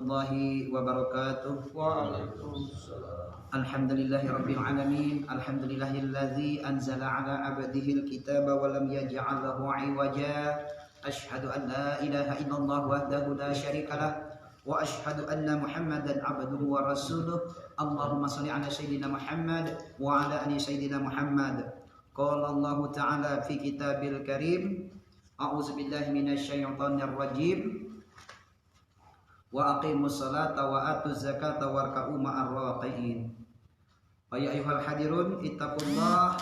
Warahmatullahi wabarakatuh. Waalaikumsalam. Alhamdulillahirabbil alamin. Alhamdulillahilladzi anzala ala abdihil kitaba wa lam yaj'al lahu 'iwaja. Asyhadu an la ilaha illallah wahdahu la syarikalah wa asyhadu anna Muhammadan 'abduhu wa rasuluh. Allahumma shalli ala sayyidina Muhammad wa ala ali sayyidina Muhammad. Qala Allah ta'ala fi kitabil karim. A'udzu billahi minasy syaithanir rajim. Wa aqimus salata wa atuz zakata warka'u ma'ar raqiin. Wa ya ayyuhal hadirun ittaqullaha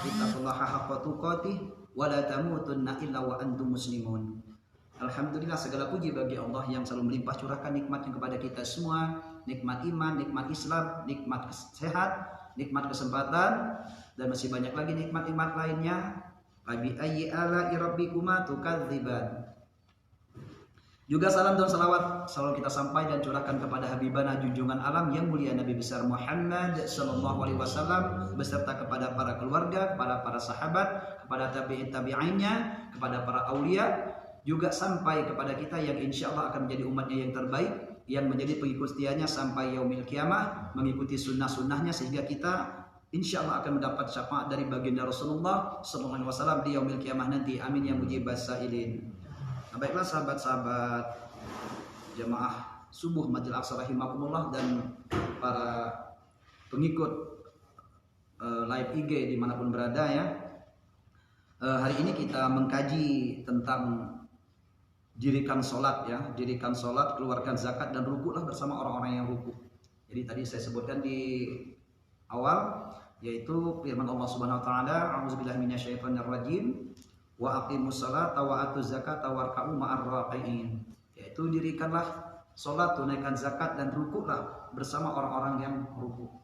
haqqa tuqatih wa la tamutunna illa wa antum muslimun. Alhamdulillah, segala puji bagi Allah yang selalu melimpah curahkan nikmatnya kepada kita semua, nikmat iman, nikmat Islam, nikmat sehat, nikmat kesempatan, dan masih banyak lagi nikmat-nikmat lainnya. Fabi ayyi ala'i rabbikuma tukadziban. Juga salam dan salawat selalu kita sampaikan dan curahkan kepada Habibana junjungan alam yang mulia Nabi besar Muhammad sallallahu alaihi wasallam beserta kepada para keluarga, kepada para sahabat, kepada tabi'in tabi'innya, kepada para aulia, juga sampai kepada kita yang insya Allah akan menjadi umatnya yang terbaik, yang menjadi pengikut setianya sampai yaumil kiamah, mengikuti sunnah-sunnahnya sehingga kita insya Allah akan mendapat syafaat dari baginda Rasulullah sallallahu alaihi wasallam di yaumil kiamah nanti. Amin ya mujibas sa'ilin. Nah, baiklah sahabat-sahabat jamaah subuh Masjid Al-Aqsa rahimakumullah dan para pengikut live IG dimanapun berada ya. Hari ini kita mengkaji tentang dirikan sholat ya, dirikan sholat, keluarkan zakat dan rukuklah bersama orang-orang yang rukuk. Jadi tadi saya sebutkan di awal yaitu firman Allah Subhanahu wa taala, a'udzubillahi minasyaitonir rajim. Wa aqimus salata wa atuz zakata warka'u ma'ar raqiin. Yaitu dirikanlah salat, tunaikan zakat dan rukuklah bersama orang-orang yang rukuk.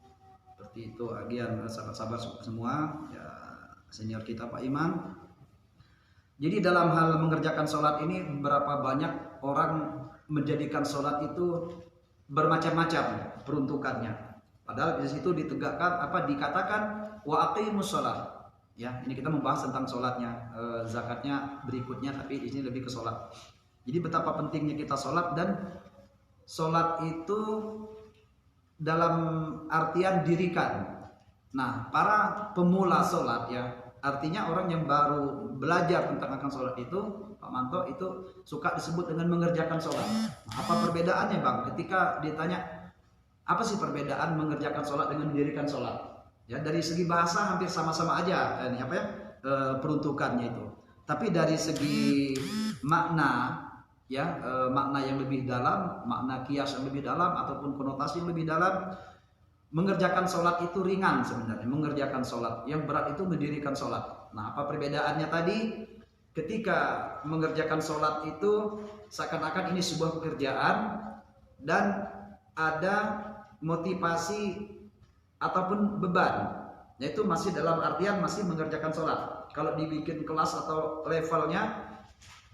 Seperti itu agian sahabat-sahabat semua ya, senior kita Pak Iman. Jadi dalam hal mengerjakan salat ini berapa banyak orang menjadikan salat itu bermacam-macam peruntukannya. Padahal di situ ditegakkan dikatakan wa aqimus salat. Ya, ini kita membahas tentang sholatnya, zakatnya berikutnya, tapi di sini lebih ke sholat. Jadi betapa pentingnya kita sholat, dan sholat itu dalam artian dirikan. Nah, para pemula sholat ya, artinya orang yang baru belajar tentang akan sholat itu, Pak Manto, itu suka disebut dengan mengerjakan sholat. Nah, apa perbedaannya Bang? Ketika ditanya apa sih perbedaan mengerjakan sholat dengan mendirikan sholat? Ya, dari segi bahasa hampir sama-sama aja peruntukannya itu. Tapi dari segi makna ya, makna yang lebih dalam, makna kias yang lebih dalam ataupun konotasi yang lebih dalam, mengerjakan sholat itu ringan sebenarnya. Mengerjakan sholat, yang berat itu mendirikan sholat. Nah, apa perbedaannya tadi? Ketika mengerjakan sholat itu seakan-akan ini sebuah pekerjaan dan ada motivasi ataupun beban, yaitu masih dalam artian masih mengerjakan sholat. Kalau dibikin kelas atau levelnya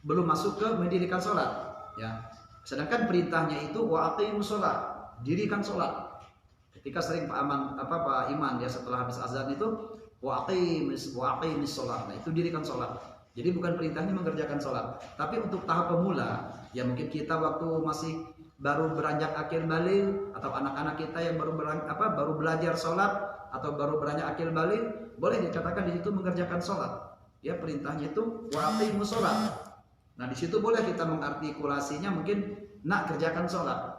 belum masuk ke mendirikan sholat ya. Sedangkan perintahnya itu wa aqimus sholat, dirikan sholat. Ketika sering Pak Iman ya, setelah habis azan itu wa aqimis sholat, nah itu dirikan sholat. Jadi bukan perintahnya mengerjakan sholat. Tapi untuk tahap pemula ya, mungkin kita waktu masih baru beranjak akil baligh, atau anak-anak kita yang baru belajar sholat atau baru beranjak akil baligh, boleh dikatakan di situ mengerjakan sholat. Ya, perintahnya itu wa aqimus sholat. Nah, di situ boleh kita mengartikulasinya mungkin nak kerjakan sholat.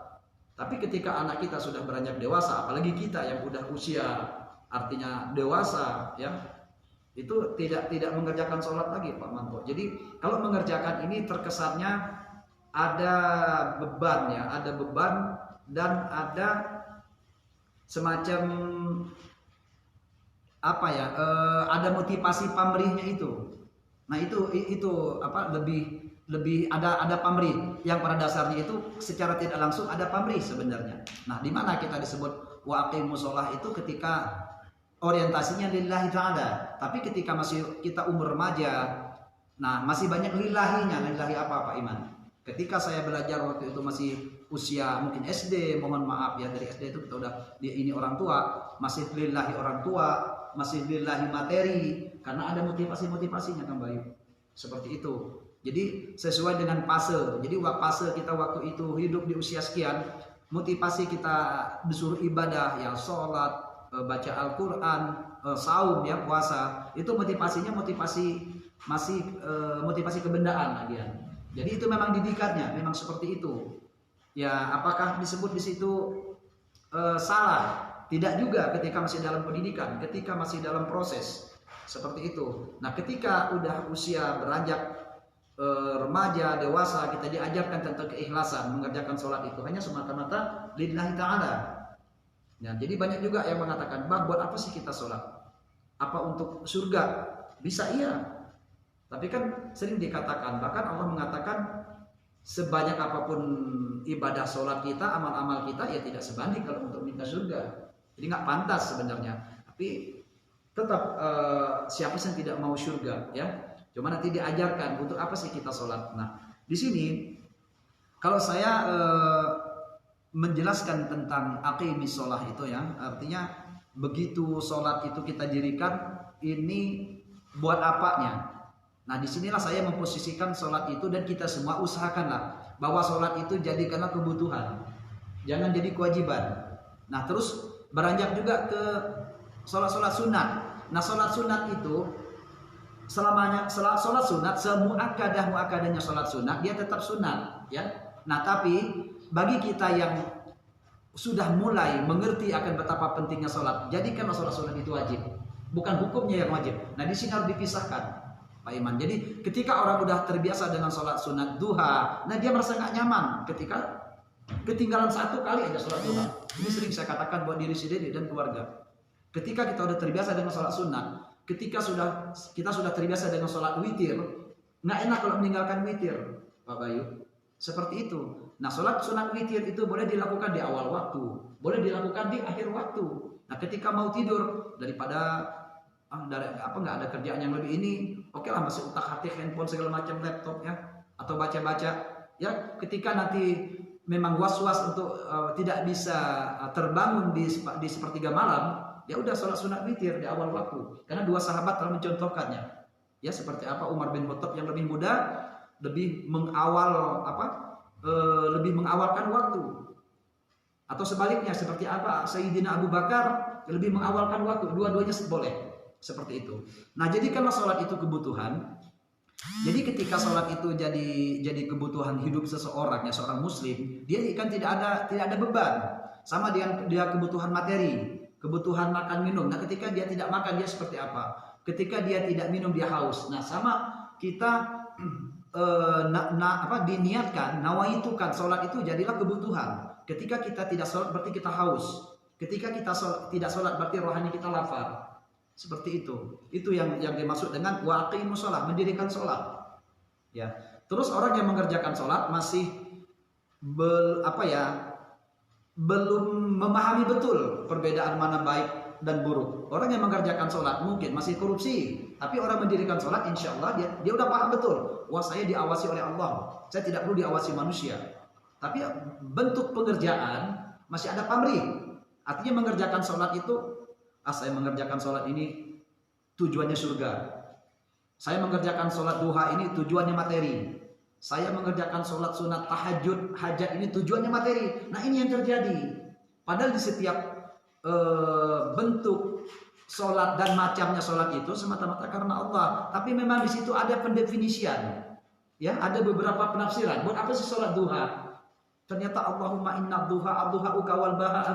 Tapi ketika anak kita sudah beranjak dewasa, apalagi kita yang udah usia artinya dewasa ya, itu tidak mengerjakan sholat lagi Pak Manto. Jadi kalau mengerjakan ini terkesannya ada beban ya, ada beban dan ada semacam ada motivasi pamrihnya itu. Nah itu lebih ada pamrih yang pada dasarnya itu secara tidak langsung ada pamrih sebenarnya. Nah, di mana kita disebut wa aqimus shalah itu ketika orientasinya lillahi ta'ala. Tapi ketika masih kita umur remaja, nah masih banyak lillahinya. Lillahi apa Pak Iman? Ketika saya belajar waktu itu masih usia mungkin SD, mohon maaf ya, dari SD itu kita udah ini orang tua, masih lillahi orang tua, masih lillahi materi, karena ada motivasinya Kang Bayu. Seperti itu. Jadi sesuai dengan fase. Jadi fase kita waktu itu hidup di usia sekian, motivasi kita disuruh ibadah ya sholat, baca Al-Quran, saum ya puasa, itu motivasinya masih motivasi kebendaan lagian. Jadi itu memang didikatnya, memang seperti itu. Ya apakah disebut di situ salah? Tidak juga ketika masih dalam pendidikan, ketika masih dalam proses seperti itu. Nah ketika udah usia beranjak remaja, dewasa, kita diajarkan tentang keikhlasan mengerjakan sholat itu hanya semata-mata lillahi ta'ala. Nah, jadi banyak juga yang mengatakan, "Bang, buat apa sih kita sholat? Apa untuk surga?" Bisa iya. Tapi kan sering dikatakan, bahkan Allah mengatakan sebanyak apapun ibadah sholat kita, amal-amal kita ya tidak sebanding kalau untuk minta surga. Jadi nggak pantas sebenarnya. Tapi tetap siapa sih yang tidak mau surga ya? Cuma nanti diajarkan untuk apa sih kita sholat. Nah di sini kalau saya menjelaskan tentang aqimis sholah itu ya, artinya begitu sholat itu kita dirikan ini buat apanya. Nah disinilah saya memposisikan sholat itu dan kita semua usahakanlah bahwa sholat itu jadikanlah kebutuhan, jangan jadi kewajiban. Nah terus beranjak juga ke sholat sunat. Nah sholat sunat itu selamanya sholat sunat muakadahnya sholat sunat dia tetap sunat ya. Nah tapi bagi kita yang sudah mulai mengerti akan betapa pentingnya sholat, jadikanlah sholat sunat itu wajib, bukan hukumnya yang wajib. Nah di sini harus dipisahkan Pak Iman. Jadi ketika orang udah terbiasa dengan sholat sunat duha, nah dia merasa nggak nyaman ketika ketinggalan satu kali aja sholat duha. Ini sering saya katakan buat diri sendiri dan keluarga. Ketika kita udah terbiasa dengan sholat sunat, ketika kita sudah terbiasa dengan sholat witir, nggak enak kalau meninggalkan witir, Pak Bayu. Seperti itu. Nah, sholat sunat witir itu boleh dilakukan di awal waktu, boleh dilakukan di akhir waktu. Nah, ketika mau tidur daripada nggak ada kerjaan yang lebih ini, oke lah masih utak-atik handphone segala macam, laptop ya, atau baca-baca. Ya, ketika nanti memang was-was untuk tidak bisa terbangun di sepertiga malam, ya udah sholat sunat witir di awal waktu. Karena dua sahabat telah mencontohkannya. Ya seperti apa Umar bin Khattab yang lebih muda, lebih lebih mengawalkan waktu. Atau sebaliknya seperti apa Sayyidina Abu Bakar lebih mengawalkan waktu. Dua-duanya boleh seperti itu. Nah jadikanlah sholat itu kebutuhan. Jadi ketika sholat itu jadi kebutuhan hidup seseorang ya seorang muslim, dia kan tidak ada beban. Sama dengan dia kebutuhan materi, kebutuhan makan minum. Nah ketika dia tidak makan dia seperti apa? Ketika dia tidak minum dia haus. Nah sama kita diniatkan nawaitukan sholat itu jadilah kebutuhan. Ketika kita tidak sholat berarti kita haus. Ketika kita tidak sholat berarti rohani kita lapar. Seperti itu yang dimaksud dengan waqimus sholat, mendirikan sholat ya. Terus orang yang mengerjakan sholat masih belum memahami betul perbedaan mana baik dan buruk. Orang yang mengerjakan sholat mungkin masih korupsi, tapi orang mendirikan sholat insya Allah dia udah paham betul. Wah saya diawasi oleh Allah, saya tidak perlu diawasi manusia. Tapi bentuk pengerjaan masih ada pamrih. Artinya mengerjakan sholat itu saya mengerjakan sholat ini tujuannya surga. Saya mengerjakan sholat duha ini tujuannya materi. Saya mengerjakan sholat sunat tahajud, hajat ini tujuannya materi. Nah ini yang terjadi. Padahal di setiap bentuk sholat dan macamnya sholat itu semata-mata karena Allah. Tapi memang di situ ada pendefinisian. Ya, ada beberapa penafsiran. Buat apa sih sholat duha? Ternyata Allahumma inna duha ukawal baha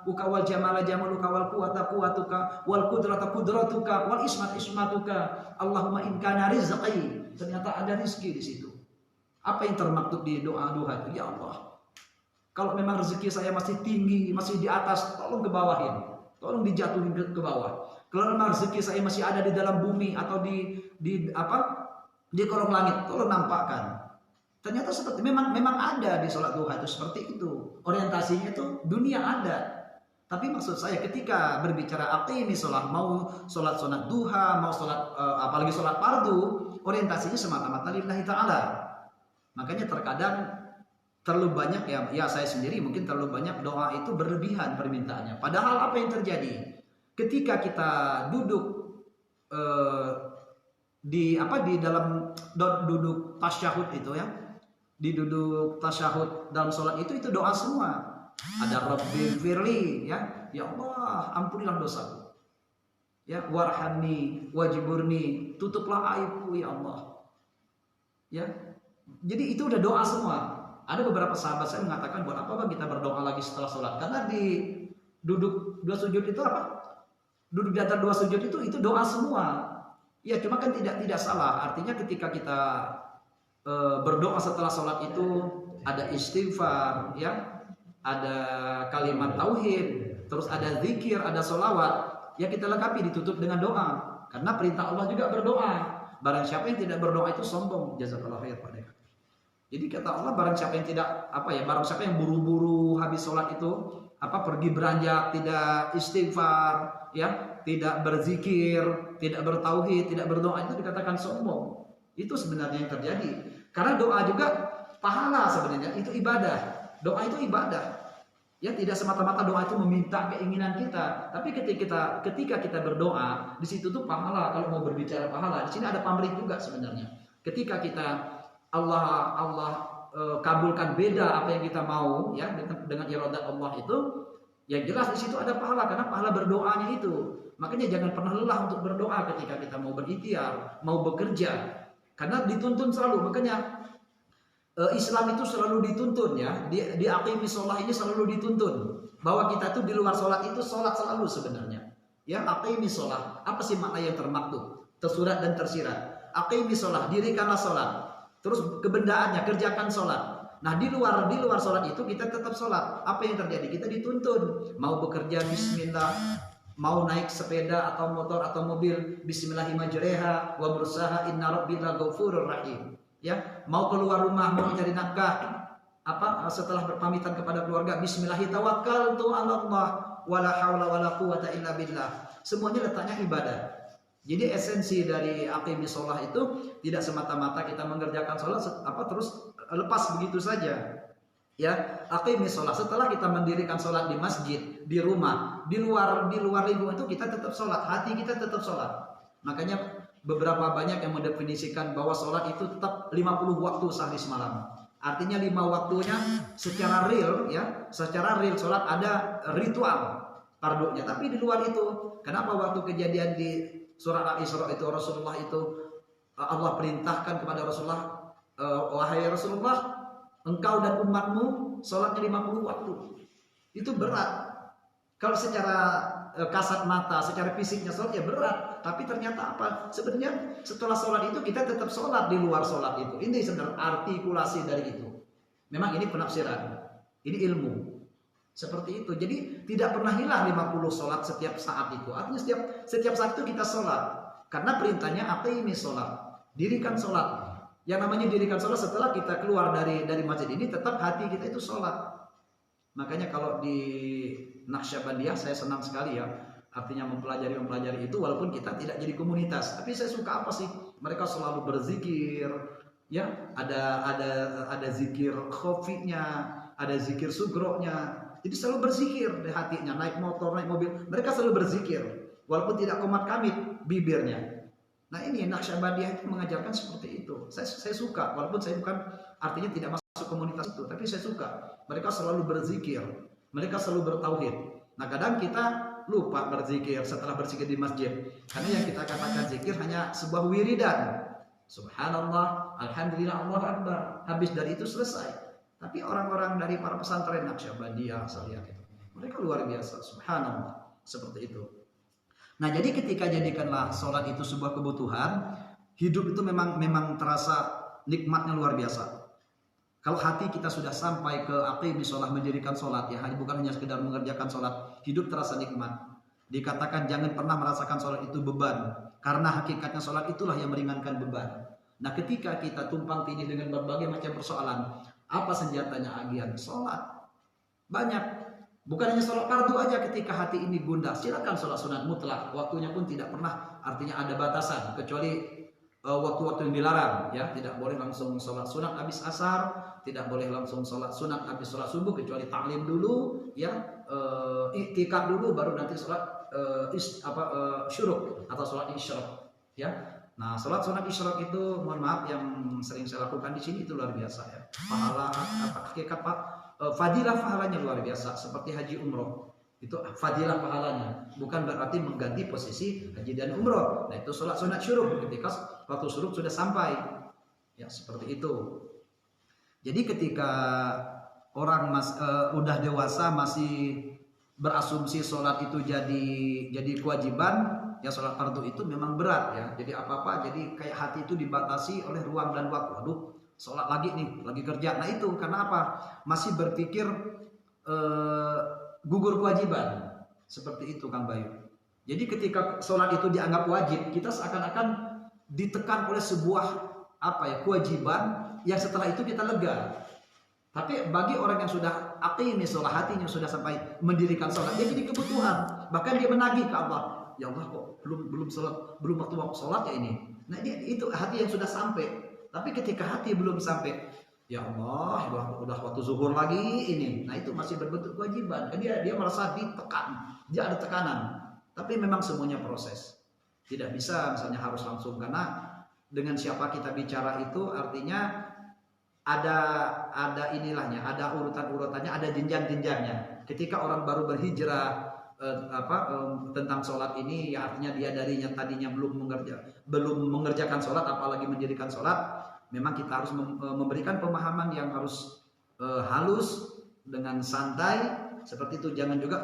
ukawal jamala jamaluka wal quwata quwatuka wal qudrata qudratuka wal ismatuka Allahumma in kana rizqi. Ternyata ada rezeki di situ. Apa yang termaktub di doa-doa itu? Ya Allah, kalau memang rezeki saya masih tinggi, masih di atas, tolong ke bawahin, tolong dijatuhin ke bawah. Kalau memang rezeki saya masih ada di dalam bumi atau di kolong langit, tolong nampakkan. Ternyata seperti memang ada di sholat duha itu seperti itu. Orientasinya itu dunia ada. Tapi maksud saya ketika berbicara aqimis sholat, mau sholat sunat duha, mau sholat apalagi sholat fardu, orientasinya semata-mata lillahi ta'ala. Makanya terkadang terlalu banyak ya saya sendiri mungkin terlalu banyak doa itu berlebihan permintaannya. Padahal apa yang terjadi? Ketika kita duduk di dalam duduk tasyahud itu ya. Di duduk tasyahud dalam sholat itu doa semua. Ada Rabbil firli, ya Allah ampunilah dosaku. Ya, warhamni wajiburni, tutuplah aibku ya Allah. Ya. Jadi itu udah doa semua. Ada beberapa sahabat saya mengatakan, buat apa Bang kita berdoa lagi setelah sholat? Karena di duduk dua sujud itu apa? Duduk di antara dua sujud itu doa semua. Ya, cuma kan tidak salah. Artinya ketika kita berdoa setelah sholat itu ada istighfar, ya, ada kalimat tauhid, terus ada zikir, ada sholawat. Ya kita lengkapi, ditutup dengan doa. Karena perintah Allah juga berdoa. Barang siapa yang tidak berdoa itu sombong. Jazakallahu khair Pak Deka. Jadi kata Allah, barang siapa yang tidak barang siapa yang buru-buru habis sholat itu pergi beranjak, tidak istighfar, ya, tidak berzikir, tidak bertauhid, tidak berdoa, itu dikatakan sombong. Itu sebenarnya yang terjadi. Karena doa juga pahala sebenarnya, itu ibadah. Doa itu ibadah. Ya, tidak semata-mata doa itu meminta keinginan kita, tapi ketika kita berdoa, di situ tuh pahala. Kalau mau berbicara pahala, di sini ada pamrih juga sebenarnya. Ketika kita Allah kabulkan beda apa yang kita mau, ya, dengan iradah Allah itu, ya jelas di situ ada pahala, karena pahala berdoanya itu. Makanya jangan pernah lelah untuk berdoa ketika kita mau berikhtiar, mau bekerja, karena dituntun selalu. Makanya Islam itu selalu dituntun, ya, di aqimi sholat ini selalu dituntun bahwa kita tuh di luar sholat itu sholat selalu sebenarnya. Ya, aqimi sholat, apa sih makna yang termaktub, tersurat dan tersirat? Aqimi sholat, dirikanlah sholat. Terus kebendaannya, kerjakan sholat. Nah, di luar sholat itu kita tetap sholat. Apa yang terjadi? Kita dituntun mau bekerja bismillah, mau naik sepeda atau motor atau mobil bismillahirrahmanirrahim, wa mursaha inna rabbina ghafurur rahim. Ya, mau keluar rumah, mau mencari nafkah, setelah berpamitan kepada keluarga, bismillahi tawakkaltu 'ala Allah wala haula wala quwata illa billah. Semuanya letaknya ibadah. Jadi esensi dari aqimi sholat itu tidak semata-mata kita mengerjakan sholat terus lepas begitu saja. Ya, aqimi sholat, setelah kita mendirikan sholat di masjid, di rumah, di luar lingkungan itu kita tetap sholat, hati kita tetap sholat. Makanya beberapa banyak yang mendefinisikan bahwa sholat itu tetap 50 waktu sehari semalam. Artinya 5 waktunya secara real, ya, secara real sholat ada ritual fardunya. Tapi di luar itu, kenapa waktu kejadian di surah Al-Isra itu Rasulullah itu Allah perintahkan kepada Rasulullah, wahai Rasulullah, engkau dan umatmu sholatnya 50 waktu. Itu berat. Kalau secara kasat mata, secara fisiknya sholat ya berat, tapi ternyata apa? Sebenarnya setelah sholat itu kita tetap sholat di luar sholat itu. Ini sebenarnya artikulasi dari itu. Memang ini penafsiran, ini ilmu. Seperti itu. Jadi tidak pernah hilang 50 sholat setiap saat itu. Artinya setiap saat itu kita sholat. Karena perintahnya aqimi sholat, dirikan sholat. Yang namanya dirikan sholat setelah kita keluar dari masjid ini, tetap hati kita itu sholat. Makanya kalau di Naqsyabandiyah saya senang sekali, ya. Artinya mempelajari itu walaupun kita tidak jadi komunitas. Tapi saya suka apa sih? Mereka selalu berzikir, ya. Ada zikir khofinya, ada zikir sugronya. Jadi selalu berzikir di hatinya, naik motor, naik mobil, mereka selalu berzikir walaupun tidak komat kamit bibirnya. Nah, ini Naqsyabandiyah itu mengajarkan seperti itu. Saya suka, walaupun saya bukan, artinya tidak masuk komunitas itu, tapi saya suka. Mereka selalu berzikir, mereka selalu bertauhid. Nah, kadang kita lupa berzikir setelah berzikir di masjid, karena yang kita katakan zikir hanya sebuah wiridan. Subhanallah, alhamdulillah, Allahu akbar. Habis dari itu selesai. Tapi orang-orang dari para pesantren Naqsyabandiyah, saya lihat itu, mereka luar biasa. Subhanallah, seperti itu. Nah, jadi ketika jadikanlah sholat itu sebuah kebutuhan, hidup itu memang terasa nikmatnya luar biasa. Kalau hati kita sudah sampai ke aqimi sholat, mendirikan sholat, ya, bukan hanya sekedar mengerjakan sholat, hidup terasa nikmat. Dikatakan jangan pernah merasakan sholat itu beban, karena hakikatnya sholat itulah yang meringankan beban. Nah, ketika kita tumpang tindih dengan berbagai macam persoalan, apa senjatanya agian? Sholat. Banyak. Bukan hanya sholat fardu aja, ketika hati ini gundah, silakan sholat sunat mutlak. Waktunya pun tidak pernah, artinya ada batasan, kecuali waktu-waktu yang dilarang, ya. Tidak boleh langsung sholat sunat habis asar, tidak boleh langsung sholat sunat habis sholat subuh, kecuali taklim dulu, ya, iktikaf dulu, baru nanti sholat syuruk atau sholat isyraq, ya. Nah, sholat sunat isyraq itu, mohon maaf, yang sering saya lakukan di sini itu luar biasa, ya. Pahala hakikat fadilah pahalanya luar biasa seperti haji umroh. Itu fadilah pahalanya, bukan berarti mengganti posisi haji dan umroh. Nah itu sholat sunat syuruk ketika waktu syuruk sudah sampai, ya seperti itu. Jadi ketika orang udah dewasa masih berasumsi sholat itu jadi kewajiban, ya sholat fardu itu memang berat ya. Jadi apa-apa, jadi kayak hati itu dibatasi oleh ruang dan waktu. Aduh, sholat lagi nih, lagi kerja. Nah itu karena apa? Masih berpikir gugur kewajiban. Seperti itu Kang Bayu. Jadi ketika sholat itu dianggap wajib, kita seakan-akan ditekan oleh sebuah kewajiban yang setelah itu kita lega. Tapi bagi orang yang sudah aqimi sholat, hatinya sudah sampai mendirikan sholat, dia jadi kebutuhan. Bahkan dia menagih ke Allah, ya Allah kok belum sholat, belum waktu sholat ya ini. Nah itu hati yang sudah sampai. Tapi ketika hati belum sampai, ya Allah udah waktu zuhur lagi ini. Nah itu masih berbentuk kewajiban. Kan dia merasa ditekan, dia ada tekanan. Tapi memang semuanya proses. Tidak bisa misalnya harus langsung, karena dengan siapa kita bicara itu artinya ada inilahnya, ada urutan-urutannya, ada jenjang-jenjangnya. Ketika orang baru berhijrah tentang sholat ini, ya artinya dia tadinya belum mengerjakan sholat, apalagi mendirikan sholat. Memang kita harus memberikan pemahaman yang harus halus dengan santai seperti itu. Jangan juga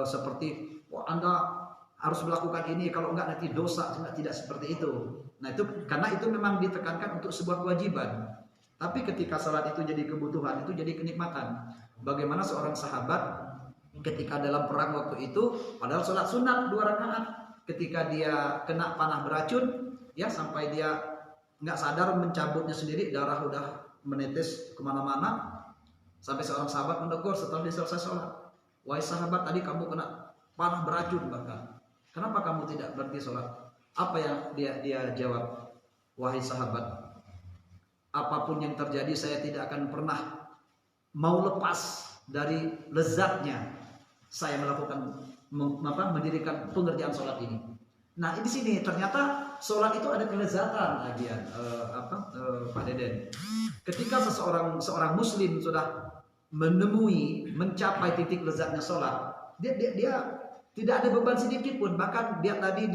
seperti Anda harus melakukan ini, kalau enggak nanti dosa. Tidak seperti itu. Nah itu karena itu memang ditekankan untuk sebuah kewajiban. Tapi ketika salat itu jadi kebutuhan, itu jadi kenikmatan. Bagaimana seorang sahabat ketika dalam perang waktu itu, padahal salat sunat 2 rakaat, ketika dia kena panah beracun, ya sampai dia nggak sadar mencabutnya sendiri, darah udah menetes kemana-mana, sampai seorang sahabat menegur setelah dia selesai sholat, wahai sahabat, tadi kamu kena panah beracun, bahkan kenapa kamu tidak berhenti sholat? Apa yang dia jawab? Wahai sahabat, apapun yang terjadi saya tidak akan pernah mau lepas dari lezatnya saya mendirikan pengerjaan sholat ini. Nah di sini ternyata sholat itu ada kelezatan lagian, Pak Deden. Ketika seorang muslim sudah mencapai titik lezatnya sholat, dia tidak ada beban sedikit pun. Bahkan dia tadi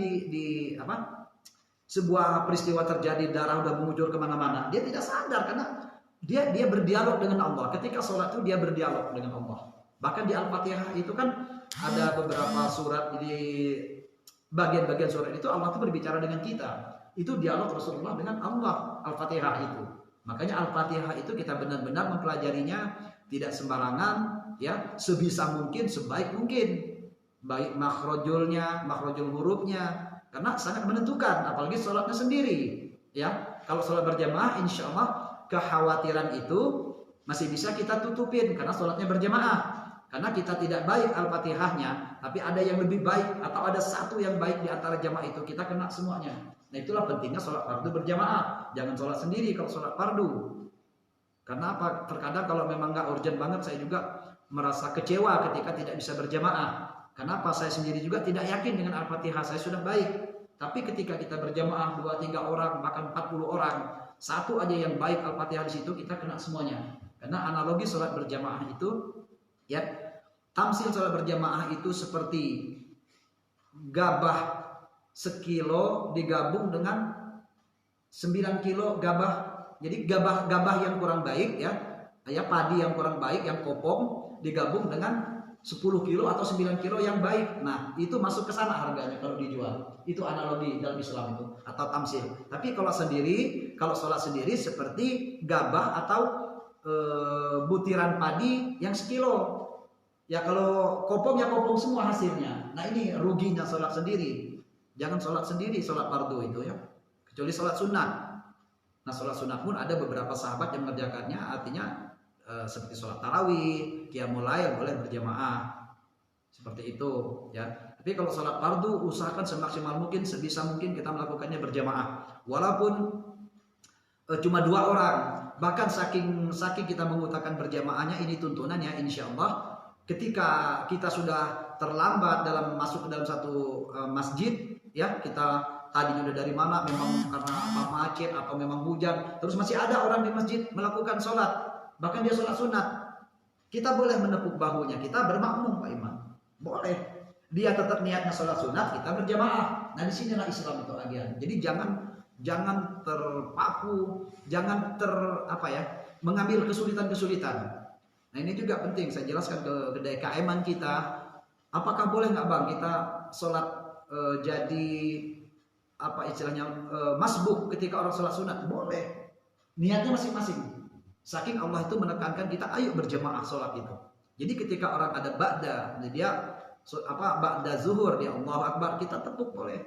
sebuah peristiwa terjadi, darah udah mengucur kemana-mana, dia tidak sadar karena dia berdialog dengan Allah. Ketika sholat itu dia berdialog dengan Allah. Bahkan di Al-Fatihah itu kan ada beberapa surat, di bagian-bagian surat itu Allah itu berbicara dengan kita. Itu dialog Rasulullah dengan Allah, Al-Fatihah itu. Makanya Al-Fatihah itu kita benar-benar mempelajarinya tidak sembarangan, ya, sebisa mungkin, sebaik mungkin. Baik makhrajul hurufnya, karena sangat menentukan, apalagi sholatnya sendiri, ya. Kalau sholat berjamaah, insya Allah kekhawatiran itu masih bisa kita tutupin karena sholatnya berjamaah. Karena kita tidak baik Al-Fatihahnya, tapi ada yang lebih baik atau ada satu yang baik di antara jamaah itu, kita kena semuanya. Nah itulah pentingnya sholat fardu berjamaah. Jangan sholat sendiri kalau sholat fardu. Karena apa? Terkadang kalau memang nggak urgent banget, saya juga merasa kecewa ketika tidak bisa berjamaah. Kenapa? Saya sendiri juga tidak yakin dengan Al-Fatihah saya sudah baik. Tapi ketika kita berjamaah 2-3 orang, bahkan 40 orang, satu aja yang baik Al-Fatihah di situ, kita kena semuanya. Karena analogi sholat berjamaah itu, ya, tamsil sholat berjamaah itu seperti gabah sekilo digabung dengan 9 kilo gabah. Jadi gabah yang kurang baik, ya padi yang kurang baik, yang kopong, digabung dengan 10 kilo atau 9 kilo yang baik. Nah itu masuk ke sana harganya kalau dijual. Itu analogi dalam Islam itu, atau tamsil. Tapi kalau sholat sendiri seperti gabah atau butiran padi yang sekilo. Ya kalau kopong ya kopong semua hasilnya. Nah ini ruginya sholat sendiri. Jangan sholat sendiri, sholat fardu itu, ya. Kecuali sholat sunat. Nah sholat sunat pun ada beberapa sahabat yang mengerjakannya, artinya seperti sholat tarawih, qiyamul lail boleh berjamaah. Seperti itu, ya. Tapi kalau sholat fardu usahakan semaksimal mungkin, sebisa mungkin kita melakukannya berjamaah. Walaupun cuma 2 orang. Bahkan saking kita mengutamakan berjamaahnya, ini tuntunannya insya Allah. Ketika kita sudah terlambat masuk ke dalam satu masjid, ya, kita tadinya udah dari mana, memang karena macet atau memang hujan, terus masih ada orang di masjid melakukan sholat, bahkan dia sholat sunat. Kita boleh menepuk bahunya, kita bermakmum Pak Imam. Boleh. Dia tetap niatnya sholat sunat, kita berjamaah. Nah disinilah Islam itu agian. Jadi jangan terpaku, jangan mengambil kesulitan-kesulitan. Nah ini juga penting saya jelaskan ke DKM-an kita. Apakah boleh nggak Bang kita sholat jadi masbuk ketika orang sholat sunat? Boleh. Niatnya masing-masing. Saking Allah itu menekankan kita ayo berjamaah sholat itu. Jadi ketika orang ada ba'da, dia ba'da zuhur, dia Allahu Akbar, kita tepuk boleh.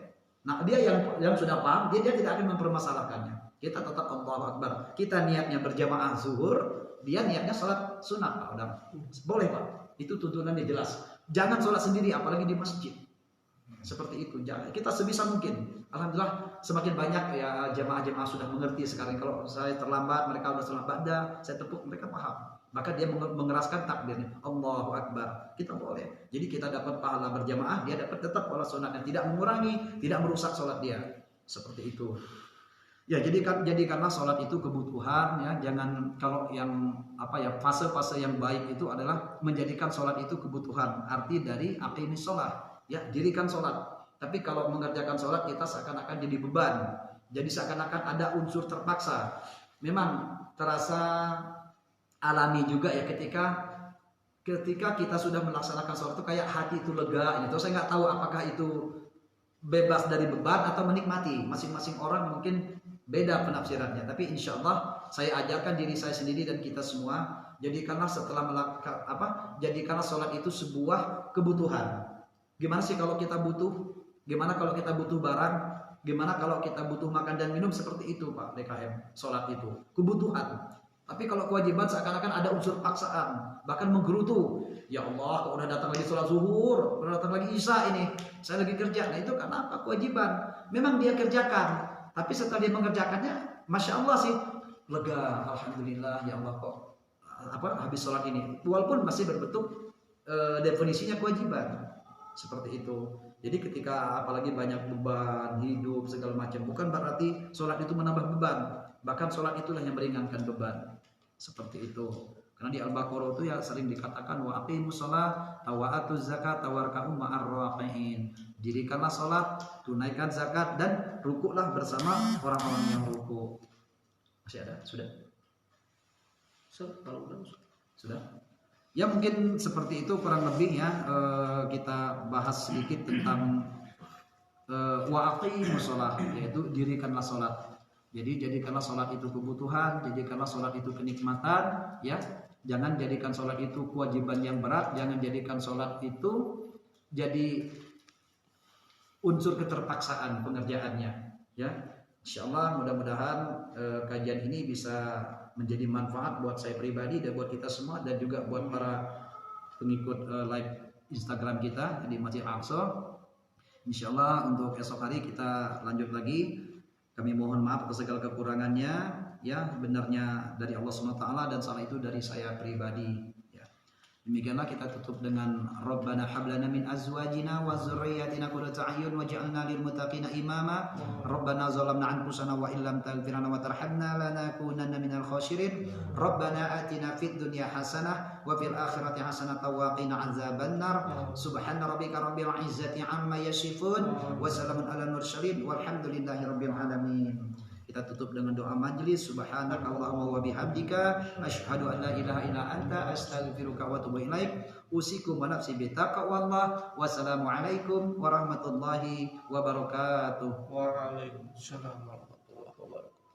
Nah dia yang sudah paham, dia tidak akan mempermasalahkannya. Kita tetap Allahu Akbar. Kita niatnya berjamaah zuhur, dia niatnya sholat sunat Pak Odang. Boleh Pak. Itu tuntunannya jelas. Jangan sholat sendiri, apalagi di masjid. Seperti itu. Kita sebisa mungkin. Alhamdulillah semakin banyak ya jamaah-jamaah sudah mengerti sekarang. Kalau saya terlambat, mereka sudah sholat ba'da, saya tepuk, mereka paham. Maka dia mengeraskan takbirnya. Allahu Akbar. Kita boleh. Jadi kita dapat pahala berjamaah, dia dapat tetap sholat sunatnya, tidak mengurangi, tidak merusak sholat dia. Seperti itu. Ya, jadikanlah sholat itu kebutuhan ya. Jangan kalau yang fase-fase yang baik itu adalah menjadikan sholat itu kebutuhan. Arti dari aqimis sholat, ya, dirikan sholat. Tapi kalau mengerjakan sholat kita seakan-akan jadi beban. Jadi seakan-akan ada unsur terpaksa. Memang terasa alami juga ya ketika kita sudah melaksanakan sholat itu kayak hati itu lega. Terus saya nggak tahu apakah itu bebas dari beban atau menikmati. Masing-masing orang mungkin beda penafsirannya. Tapi insya Allah saya ajarkan diri saya sendiri dan kita semua, jadikanlah jadikanlah sholat itu sebuah kebutuhan. Gimana sih kalau kita butuh? Gimana kalau kita butuh barang? Gimana kalau kita butuh makan dan minum? Seperti itu Pak DKM. Sholat itu kebutuhan. Tapi kalau kewajiban seakan-akan ada unsur paksaan, bahkan menggerutu. Ya Allah, kok udah datang lagi sholat zuhur, udah datang lagi isya ini, saya lagi kerja. Nah itu karena apa? Kewajiban. Memang dia kerjakan, tapi setelah dia mengerjakannya, masya Allah sih, lega. Alhamdulillah, ya Allah kok habis sholat ini. Walaupun masih berbentuk definisinya kewajiban. Seperti itu. Jadi ketika apalagi banyak beban hidup segala macam, bukan berarti sholat itu menambah beban. Bahkan sholat itulah yang meringankan beban. Seperti itu. Karena di Al-Baqarah itu ya sering dikatakan wa aqimus shalah wa atuz zakat warka'u ma'ar raqiin. Dirikanlah sholat, tunaikan zakat dan rukuklah bersama orang-orang yang rukuk. Masih ada? Sudah? Sudah? Ya mungkin seperti itu kurang lebih ya, kita bahas sedikit tentang wa aqimus shalah, yaitu dirikanlah sholat. Jadi jadikanlah sholat itu kebutuhan, jadikanlah sholat itu kenikmatan, ya. Jangan jadikan sholat itu kewajiban yang berat, jangan jadikan sholat itu jadi unsur keterpaksaan pengerjaannya, ya. Insyaallah mudah-mudahan kajian ini bisa menjadi manfaat buat saya pribadi dan buat kita semua dan juga buat para pengikut live Instagram kita di Masjid Al-Aqsa. Insyaallah untuk esok hari kita lanjut lagi. Kami mohon maaf atas segala kekurangannya, ya, benarnya dari Allah SWT dan salah itu dari saya pribadi. Ya. Demikianlah kita tutup dengan Rabbana hablana min azwajina wa dzurriyyatina qurrata a'yun waj'alna lil muttaqina imama. Rabbana zalamna anfusana wa illam taghfir lana wa tarhamna lanakunanna minal khasirin. Rabbana atina fid dunya hasanah wa fil akhirati hasanah wa qina adzabannar. Subhana rabbika rabbil izzati amma yasifun wa salamun alal mursalin walhamdulillahi rabbil alamin. Kita tutup dengan doa majlis. Subhanakallahumma wa bihamdika asyhadu an la ilaha illa anta astaghfiruka wa atubu ilaik. Usikum wa nafsi bi taqwallah. Wassalamualaikum warahmatullahi wabarakatuh. Waalaikumsalam warahmatullahi wabarakatuh.